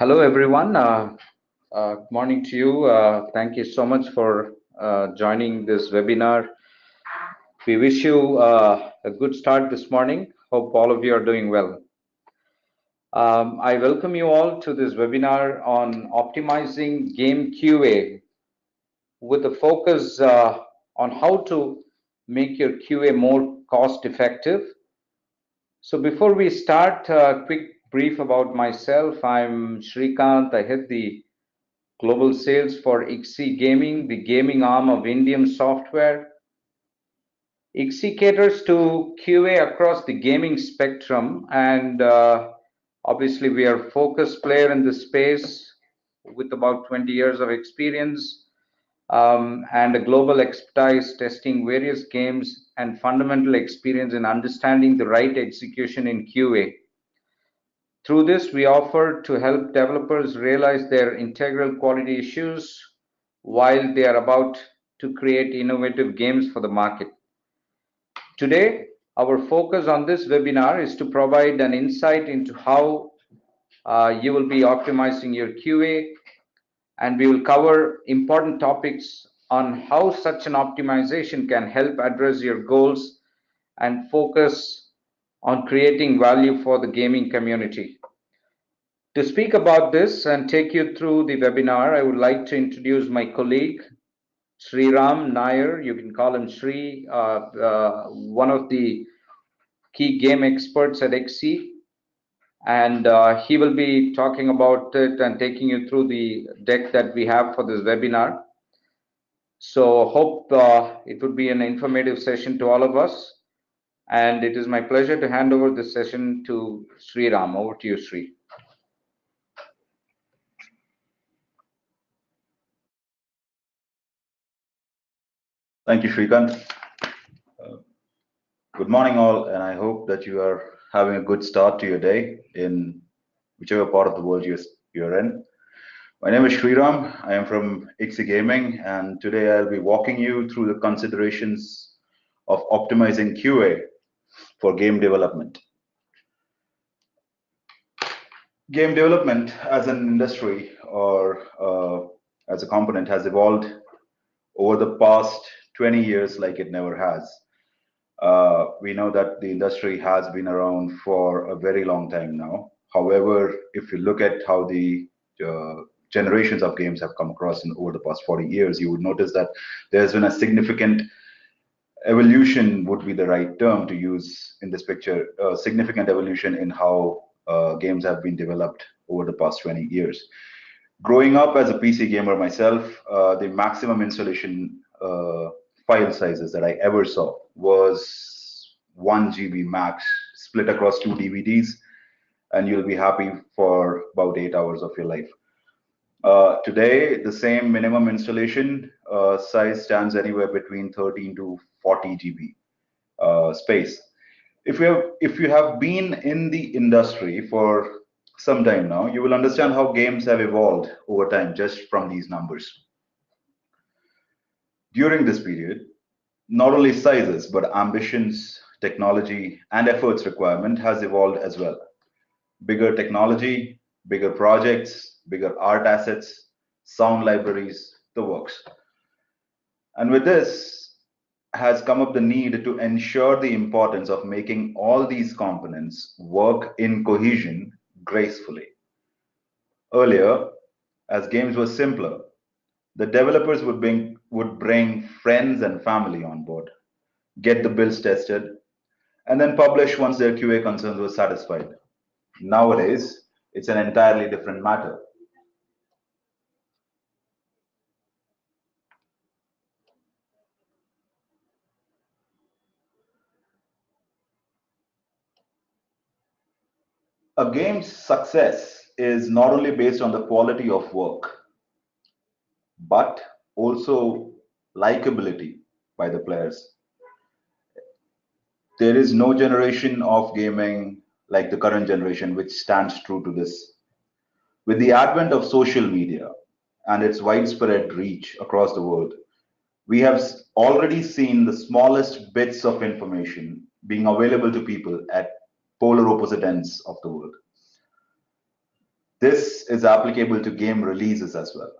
Hello, everyone. Good morning to you. Thank you so much for joining this webinar. We wish you a good start this morning. Hope all of you are doing well. I welcome you all to this webinar on optimizing game QA with a focus on how to make your QA more cost effective. So before we start, a quick brief about myself. I'm Shrikant. I head the global sales for IXI Gaming, the gaming arm of Indium Software. IXI caters to QA across the gaming spectrum, and obviously we are a focused player in this space with about 20 years of experience and a global expertise testing various games and fundamental experience in understanding the right execution in QA. Through this, we offer to help developers realize their integral quality issues while they are about to create innovative games for the market. Today, our focus on this webinar is to provide an insight into how you will be optimizing your QA, and we will cover important topics on how such an optimization can help address your goals and focus on creating value for the gaming community. To speak about this and take you through the webinar, I would like to introduce my colleague, Sree Ram Nair. You can call him Sree, one of the key game experts at XC. And he will be talking about it and taking you through the deck that we have for this webinar. So hope it would be an informative session to all of us. And it is my pleasure to hand over this session to Sree Ram. Over to you, Sree. Thank you, Shrikant. Good morning, all, and I hope that you are having a good start to your day in whichever part of the world you're in. My name is Sree Ram. I am from IXI Gaming, and today I'll be walking you through the considerations of optimizing QA for game development. Game development as an industry or as a component has evolved over the past 20 years like it never has. We know that the industry has been around for a very long time now. However, if you look at how the generations of games have come across over the past 40 years, you would notice that there's been a significant evolution, would be the right term to use in this picture, significant evolution in how games have been developed over the past 20 years. Growing up as a PC gamer myself, the maximum installation file sizes that I ever saw was 1 GB max, split across 2 DVDs, and you'll be happy for about 8 hours of your life. Today, the same minimum installation size stands anywhere between 13 to 40 GB space. If you have been in the industry for some time now, you will understand how games have evolved over time just from these numbers. During this period, not only sizes, but ambitions, technology, and efforts requirement has evolved as well. Bigger technology, bigger projects, bigger art assets, sound libraries, the works. And with this has come up the need to ensure the importance of making all these components work in cohesion gracefully. Earlier, as games were simpler, the developers would bring friends and family on board, get the builds tested, and then publish once their QA concerns were satisfied. Nowadays, it's an entirely different matter. A game's success is not only based on the quality of work, but also likability by the players. There is no generation of gaming like the current generation which stands true to this. With the advent of social media and its widespread reach across the world, we have already seen the smallest bits of information being available to people at polar opposite ends of the world. This is applicable to game releases as well.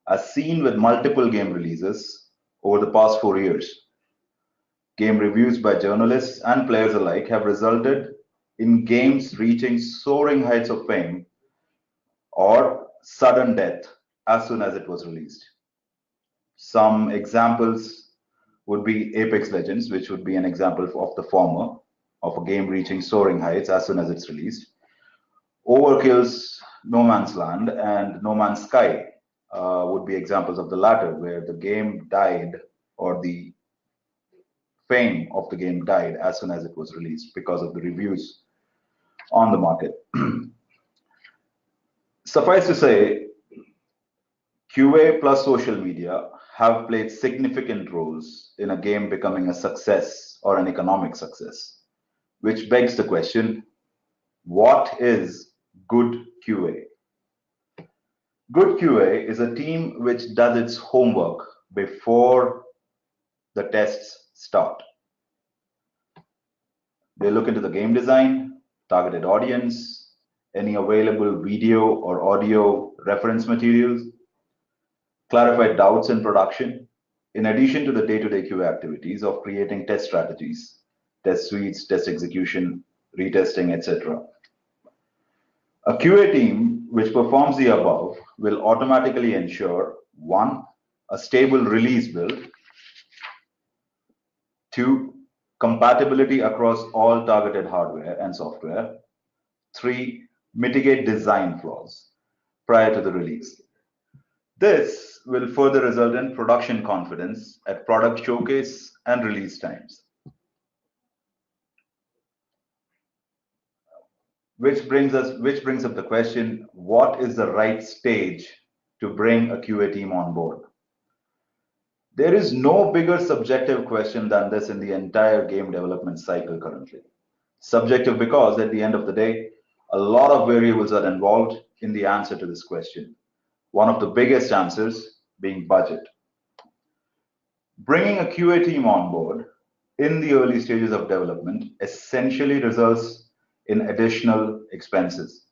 As seen with multiple game releases over the past 4 years, game reviews by journalists and players alike have resulted in games reaching soaring heights of fame or sudden death as soon as it was released. Some examples would be Apex Legends, which would be an example of the former, of a game reaching soaring heights as soon as it's released. Overkill's No Man's Land and No Man's Sky would be examples of the latter, where the game died or the fame of the game died as soon as it was released because of the reviews on the market. Suffice to say, QA plus social media have played significant roles in a game becoming a success or an economic success, which begs the question, what is good QA? Good QA is a team which does its homework before the tests start. They look into the game design, targeted audience, any available video or audio reference materials, clarify doubts in production, in addition to the day-to-day QA activities of creating test strategies, test suites, test execution, retesting, etc. A QA team which performs the above will automatically ensure 1. A stable release build, 2. Compatibility across all targeted hardware and software, 3. Mitigate design flaws prior to the release. This will further result in production confidence at product showcase and release times. Which brings up the question, what is the right stage to bring a QA team on board? There is no bigger subjective question than this in the entire game development cycle currently. Subjective because at the end of the day, a lot of variables are involved in the answer to this question. One of the biggest answers being budget. Bringing a QA team on board in the early stages of development essentially results in additional expenses.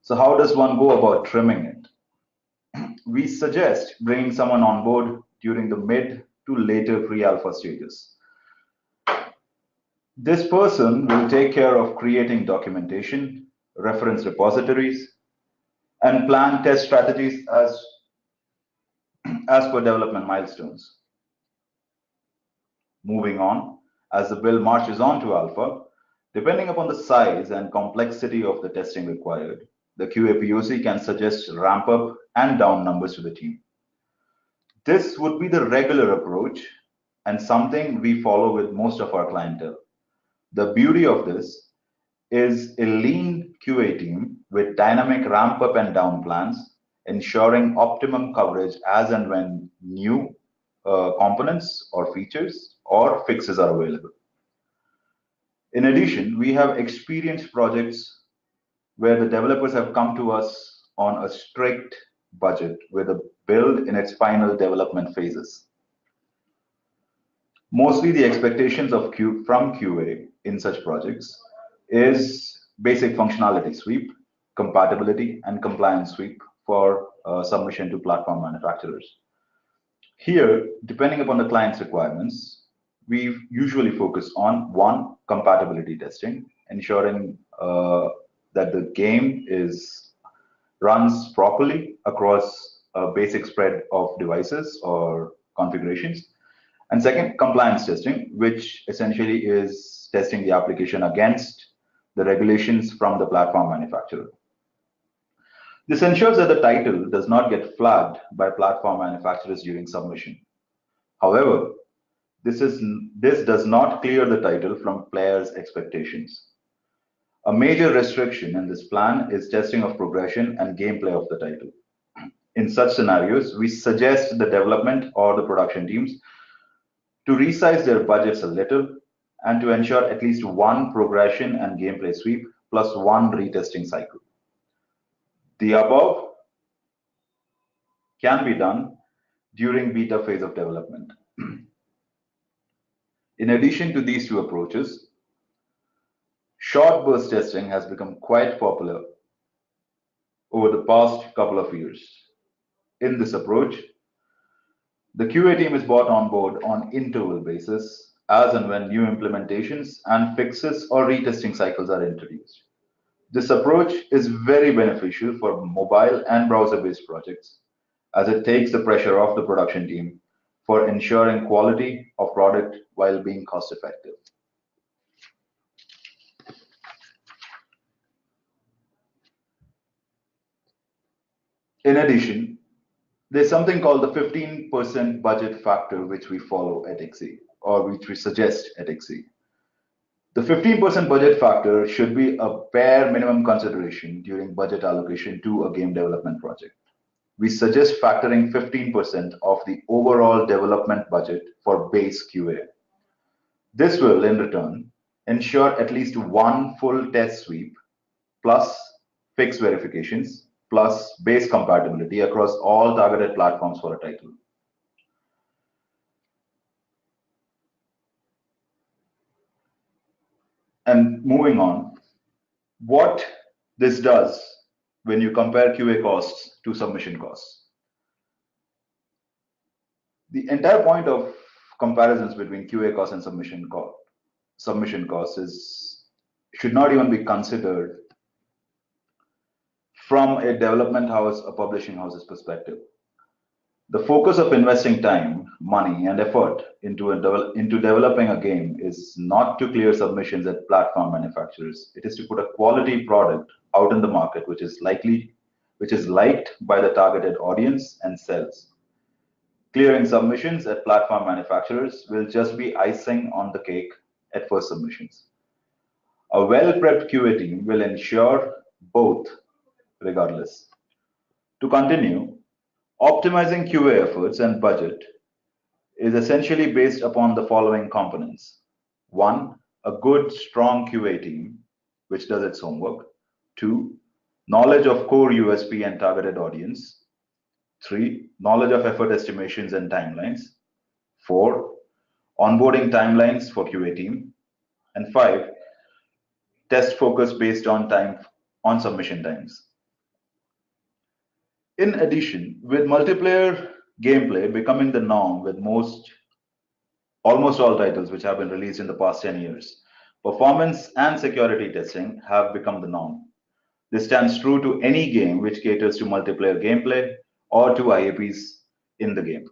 So how does one go about trimming it? We suggest bringing someone on board during the mid to later pre-alpha stages. This person will take care of creating documentation, reference repositories, and plan test strategies as per development milestones. Moving on, as the build marches on to alpha, depending upon the size and complexity of the testing required, the QA POC can suggest ramp up and down numbers to the team. This would be the regular approach and something we follow with most of our clientele. The beauty of this is a lean QA team with dynamic ramp up and down plans, ensuring optimum coverage as and when new components or features or fixes are available. In addition, we have experienced projects where the developers have come to us on a strict budget with a build in its final development phases. Mostly the expectations from QA in such projects is basic functionality sweep, compatibility, and compliance sweep for submission to platform manufacturers. Here, depending upon the client's requirements, we usually focus on 1, compatibility testing, ensuring that the game runs properly across a basic spread of devices or configurations. And second, compliance testing, which essentially is testing the application against the regulations from the platform manufacturer. This ensures that the title does not get flagged by platform manufacturers during submission. However, this does not clear the title from players' expectations. A major restriction in this plan is testing of progression and gameplay of the title. In such scenarios, we suggest the development or the production teams to resize their budgets a little and to ensure at least 1 progression and gameplay sweep plus 1 retesting cycle. The above can be done during beta phase of development. In addition to these 2 approaches, short burst testing has become quite popular over the past couple of years. In this approach, the QA team is brought on board on interval basis as and when new implementations and fixes or retesting cycles are introduced. This approach is very beneficial for mobile and browser-based projects as it takes the pressure off the production team for ensuring quality of product while being cost effective. In addition, there's something called the 15% budget factor which we follow at XE or which we suggest at XE. The 15% budget factor should be a bare minimum consideration during budget allocation to a game development project. We suggest factoring 15% of the overall development budget for base QA. This will, in return, ensure at least one full test sweep plus fix verifications plus base compatibility across all targeted platforms for a title. And moving on, what this does when you compare QA costs to submission costs. The entire point of comparisons between QA costs and submission costs should not even be considered from a development house, a publishing house's perspective. The focus of investing time, money, and effort into developing a game is not to clear submissions at platform manufacturers. It is to put a quality product out in the market which is liked by the targeted audience and sells. Clearing submissions at platform manufacturers will just be icing on the cake at first submissions. A well-prepped QA team will ensure both regardless. To continue, optimizing QA efforts and budget is essentially based upon the following components. One, a good, strong QA team, which does its homework. Two, knowledge of core USP and targeted audience. Three, knowledge of effort estimations and timelines. Four, onboarding timelines for QA team. And five, test focus based on submission times. In addition, with multiplayer gameplay becoming the norm with almost all titles which have been released in the past 10 years, performance and security testing have become the norm. This stands true to any game which caters to multiplayer gameplay or to IAPs in the game.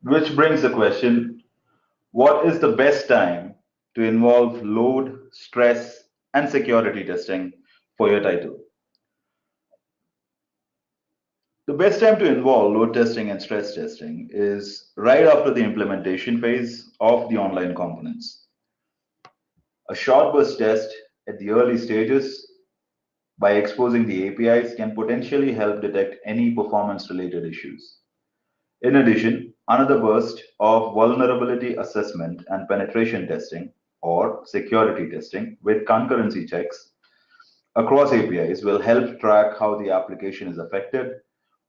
Which brings the question, what is the best time to involve load, stress, and security testing for your title? The best time to involve load testing and stress testing is right after the implementation phase of the online components. A short burst test at the early stages by exposing the APIs can potentially help detect any performance-related issues. In addition, another burst of vulnerability assessment and penetration testing or security testing with concurrency checks across APIs will help track how the application is affected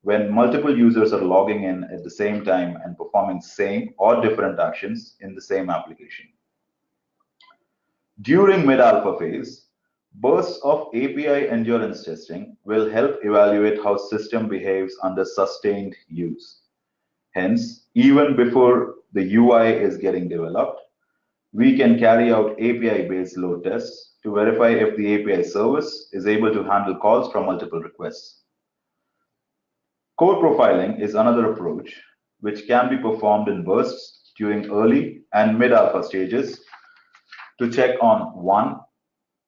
when multiple users are logging in at the same time and performing same or different actions in the same application. During mid-alpha phase, bursts of API endurance testing will help evaluate how system behaves under sustained use. Hence, even before the UI is getting developed, we can carry out API-based load tests to verify if the API service is able to handle calls from multiple requests. Code profiling is another approach which can be performed in bursts during early and mid-alpha stages to check on one,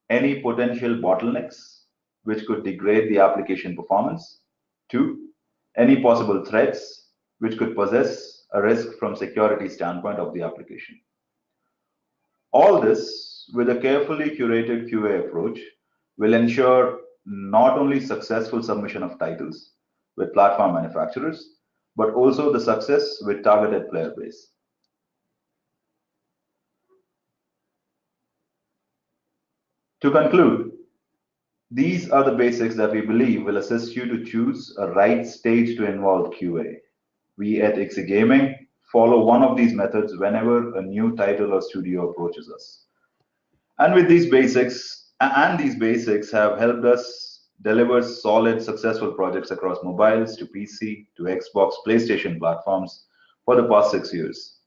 any potential bottlenecks which could degrade the application performance, two, any possible threats which could possess a risk from security standpoint of the application. All this with a carefully curated QA approach will ensure not only successful submission of titles with platform manufacturers, but also the success with targeted player base. To conclude, these are the basics that we believe will assist you to choose a right stage to involve QA. We at XE Gaming follow one of these methods whenever a new title or studio approaches us. And with these basics have helped us deliver solid, successful projects across mobiles to PC to Xbox, PlayStation platforms for the past 6 years.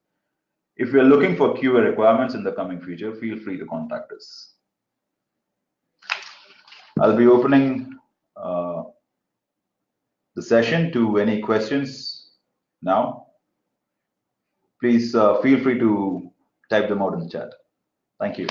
If you're looking for QA requirements in the coming future, feel free to contact us. I'll be opening uh, the session to any questions now. Please feel free to type them out in the chat. Thank you.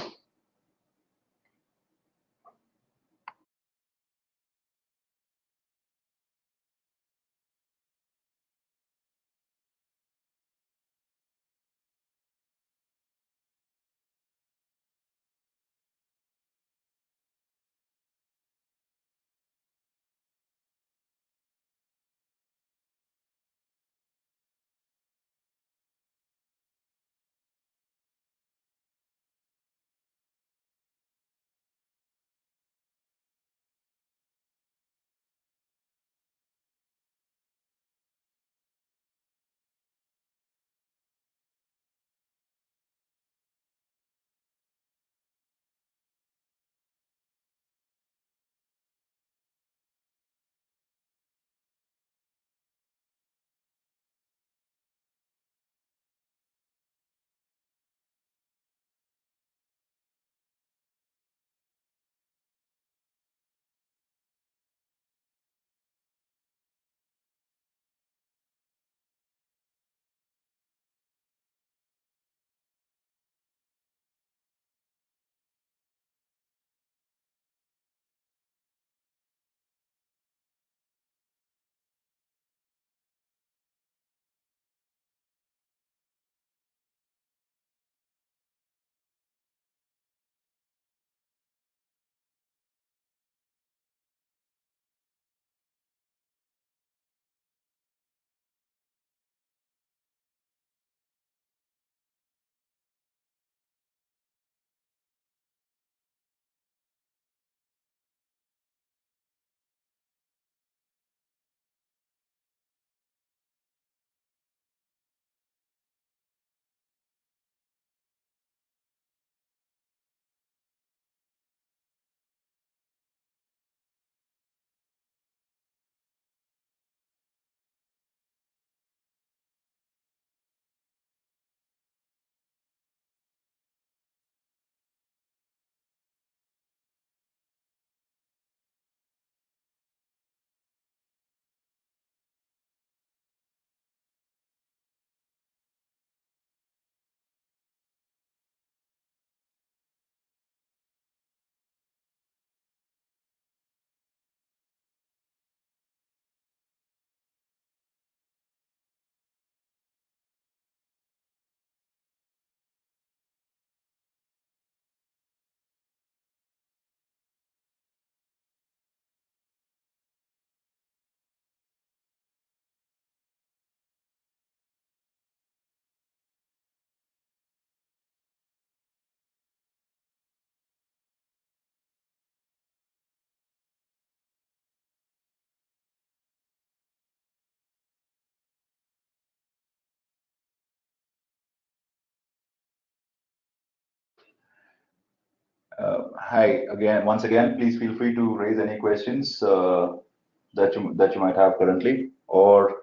Hi again. Once again, please feel free to raise any questions that you might have currently, or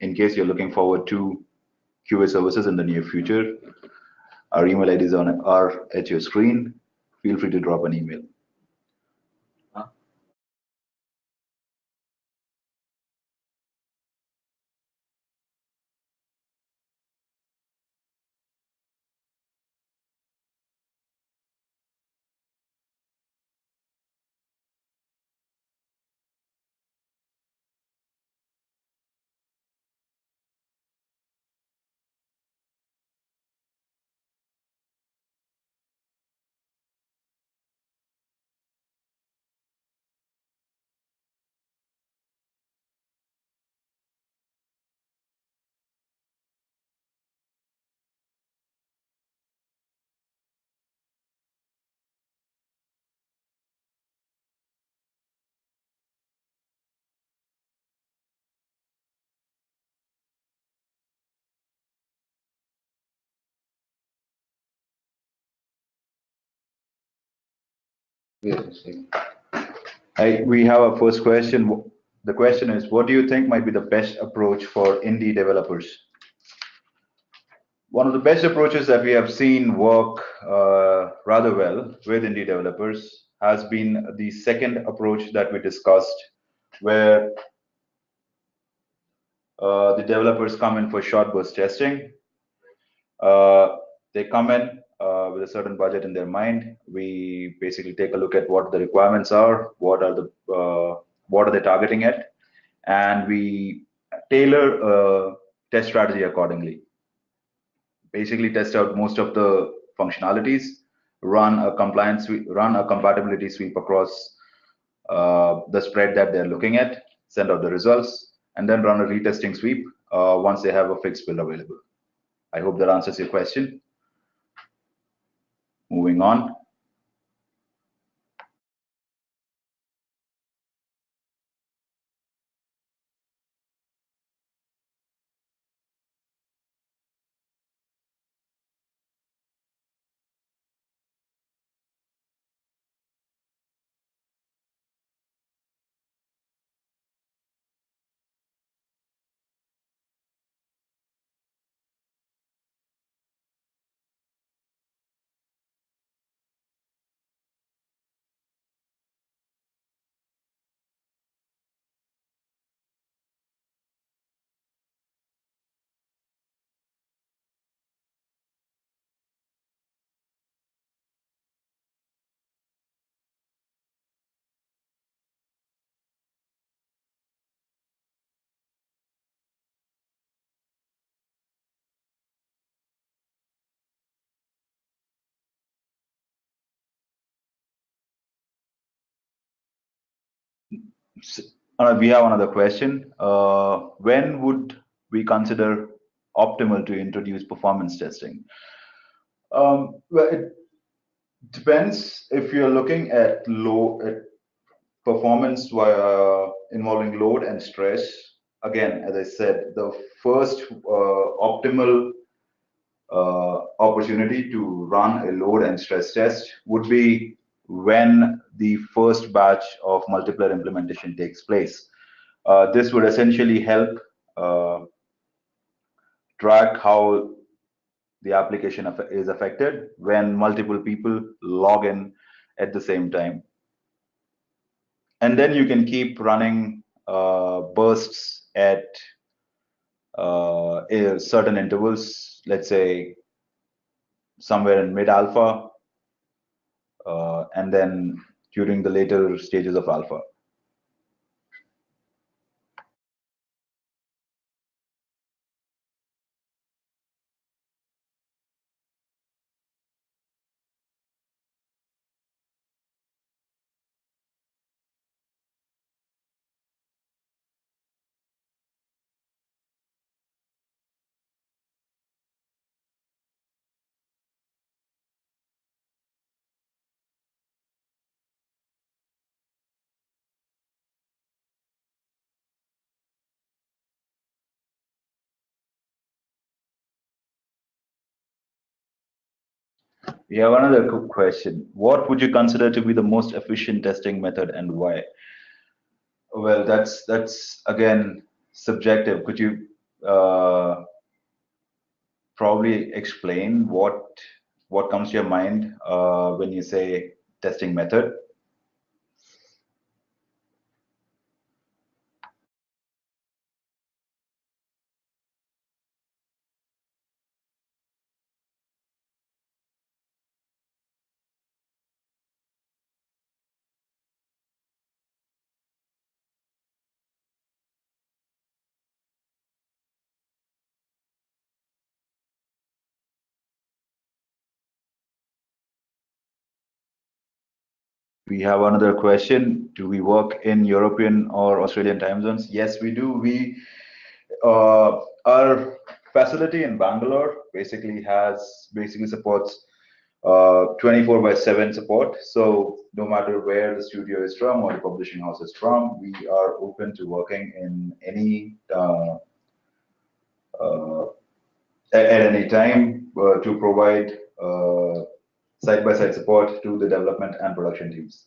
in case you're looking forward to QA services in the near future. Our email IDs are at your screen. Feel free to drop an email. Yes. We have our first question. The question is, what do you think might be the best approach for indie developers? One of the best approaches that we have seen work rather well with indie developers has been the second approach that we discussed, where the developers come in for short burst testing. Uh, they come in with a certain budget in their mind. We basically take a look at what the requirements are, what are they targeting at, and we tailor a test strategy accordingly. Basically, test out most of the functionalities, run a compatibility sweep across the spread that they're looking at, send out the results, and then run a retesting sweep once they have a fixed build available. I hope that answers your question. Moving on. We have another question. When would we consider optimal to introduce performance testing? Well, it depends if you're looking at low at performance involving load and stress. Again, as I said, the first optimal opportunity to run a load and stress test would be when the first batch of multiplayer implementation takes place. This would essentially help uh, track how the application is affected when multiple people log in at the same time. And then you can keep running bursts at certain intervals, let's say somewhere in mid alpha, and then during the later stages of alpha. We have another question. What would you consider to be the most efficient testing method and why? Well, that's again subjective. Could you probably explain what comes to your mind when you say testing method? We have another question. Do we work in European or Australian time zones? Yes, we do. Our facility in Bangalore basically supports 24 by 7 support. So no matter where the studio is from or the publishing house is from, we are open to working in any at any time to provide side-by-side support to the development and production teams.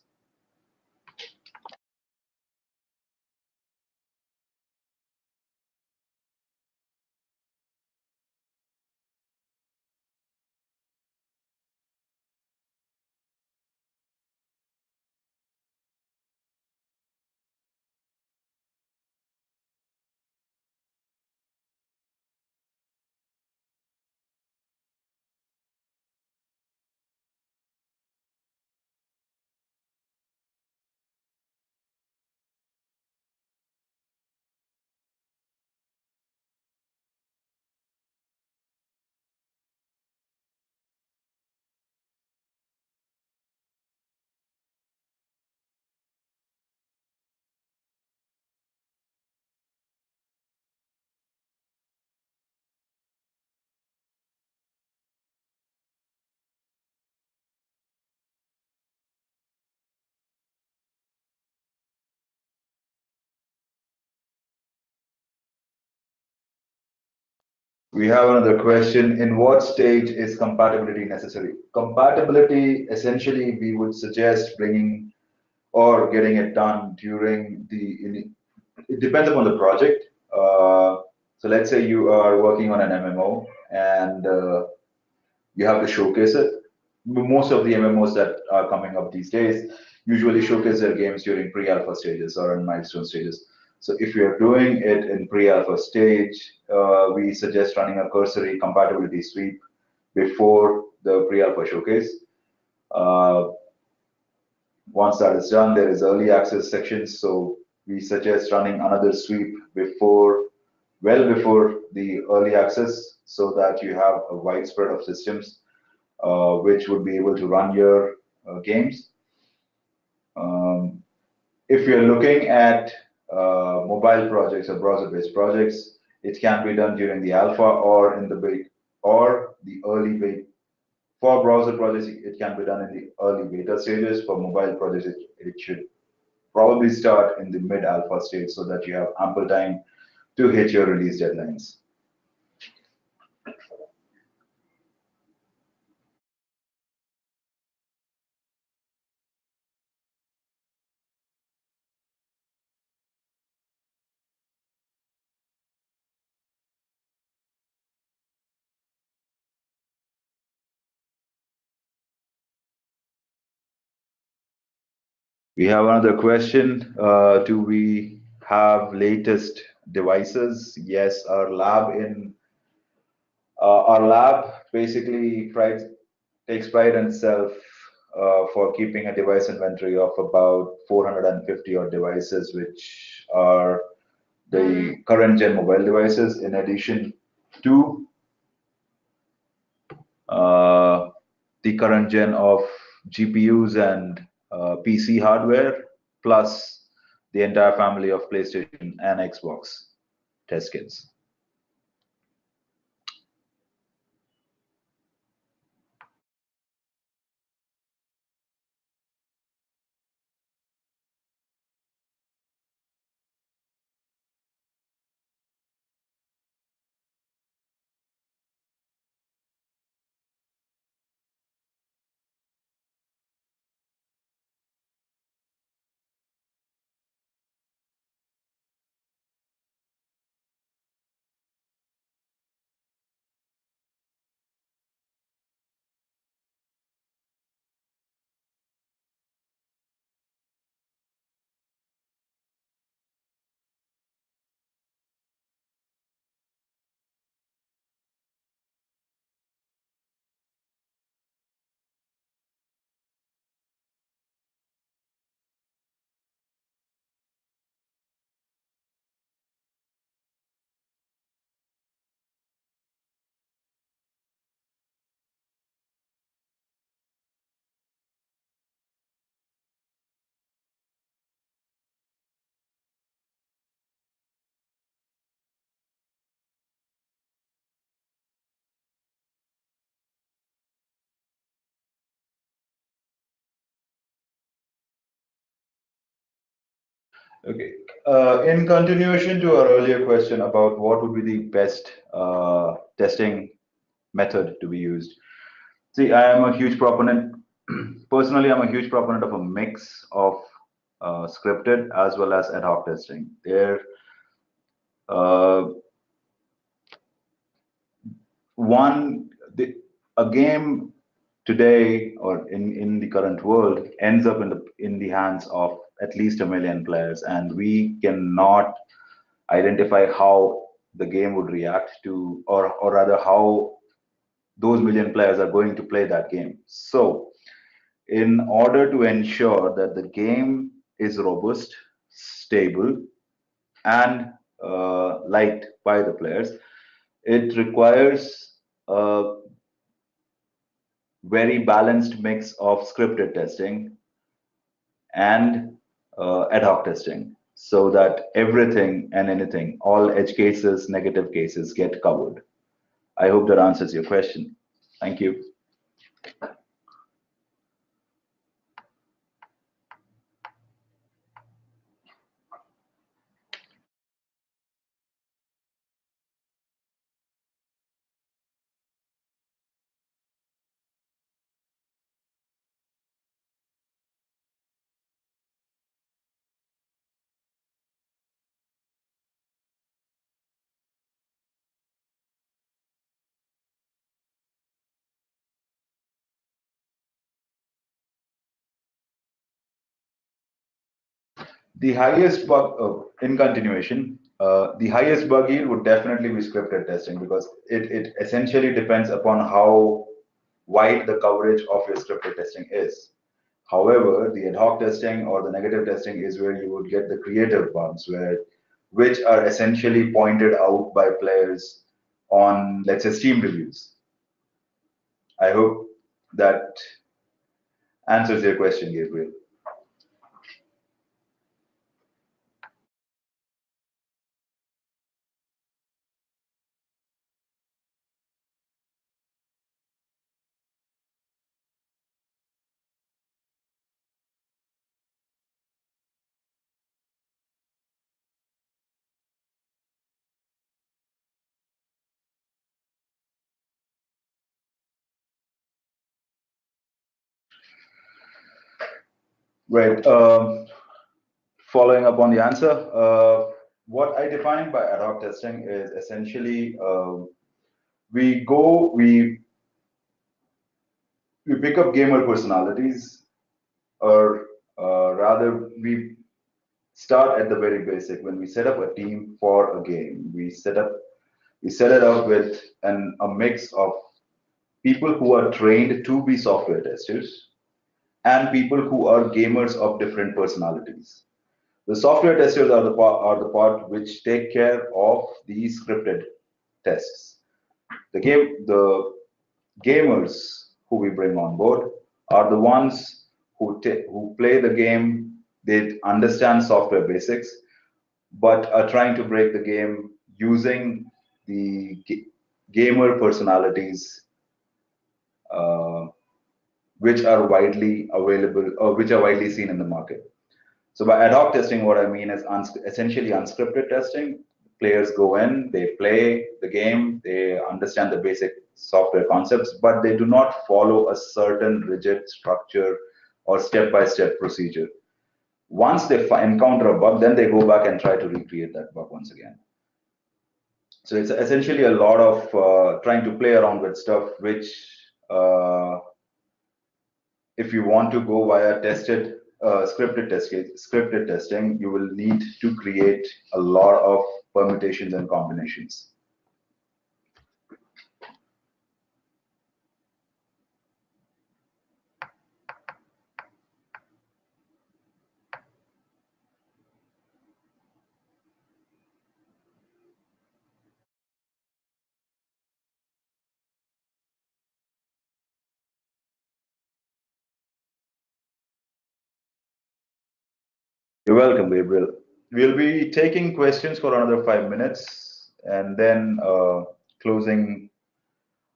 We have another question. In what stage is compatibility necessary? Compatibility, essentially, we would suggest bringing or getting it done during it depends upon the project. So let's say you are working on an MMO and you have to showcase it. Most of the MMOs that are coming up these days usually showcase their games during pre-alpha stages or in milestone stages. So if you're doing it in pre-alpha stage, we suggest running a cursory compatibility sweep before the pre-alpha showcase. Uh, Once that is done, there is early access sections. So we suggest running another sweep well before the early access, so that you have a widespread of systems which would be able to run your games. Um, if you're looking at mobile projects or browser-based projects, it can be done during the alpha or in the beta or the early beta. For browser projects, it can be done in the early beta stages. For mobile projects, it should probably start in the mid-alpha stage so that you have ample time to hit your release deadlines. We have another question. Do we have latest devices? Yes, our lab basically takes pride in itself for keeping a device inventory of about 450 odd devices, which are the current gen mobile devices, in addition to uh, the current gen of GPUs and PC hardware, plus the entire family of PlayStation and Xbox test kits. Okay. In continuation to our earlier question about what would be the best testing method to be used, See, I am a huge proponent. Personally, I'm a huge proponent of a mix of scripted as well as ad hoc testing. Uh, one, the, a game today or in the current world ends up in the hands of at least a million players, and we cannot identify how the game would react to, or rather, how those million players are going to play that game. So, in order to ensure that the game is robust, stable, and liked by the players, it requires a very balanced mix of scripted testing and ad hoc testing so that everything and anything, all edge cases, negative cases get covered. I hope that answers your question. Thank you. The highest bug, in continuation, the highest bug yield would definitely be scripted testing because it essentially depends upon how wide the coverage of your scripted testing is. However, the ad hoc testing or the negative testing is where you would get the creative bugs, which are essentially pointed out by players on, let's say, Steam reviews. I hope that answers your question, Gabriel. Right. Following up on the answer, what I define by ad hoc testing is essentially we go, we pick up gamer personalities, or rather, we start at the very basic. When we set up a team for a game, we set it up with a mix of people who are trained to be software testers and people who are gamers of different personalities. The software testers are the part which take care of the scripted tests. The gamers who we bring on board are the ones who play the game. They understand software basics, but are trying to break the game using the gamer personalities, uh, which are widely available or which are widely seen in the market. So by ad hoc testing, what I mean is essentially unscripted testing. Players go in, they play the game, they understand the basic software concepts, but they do not follow a certain rigid structure or step-by-step procedure. Once they encounter a bug, then they go back and try to recreate that bug once again. So it's essentially a lot of trying to play around with stuff, which if you want to go via scripted testing, you will need to create a lot of permutations and combinations. You're welcome, Gabriel. We'll be taking questions for another 5 minutes and then closing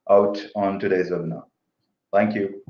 out on today's webinar. Thank you.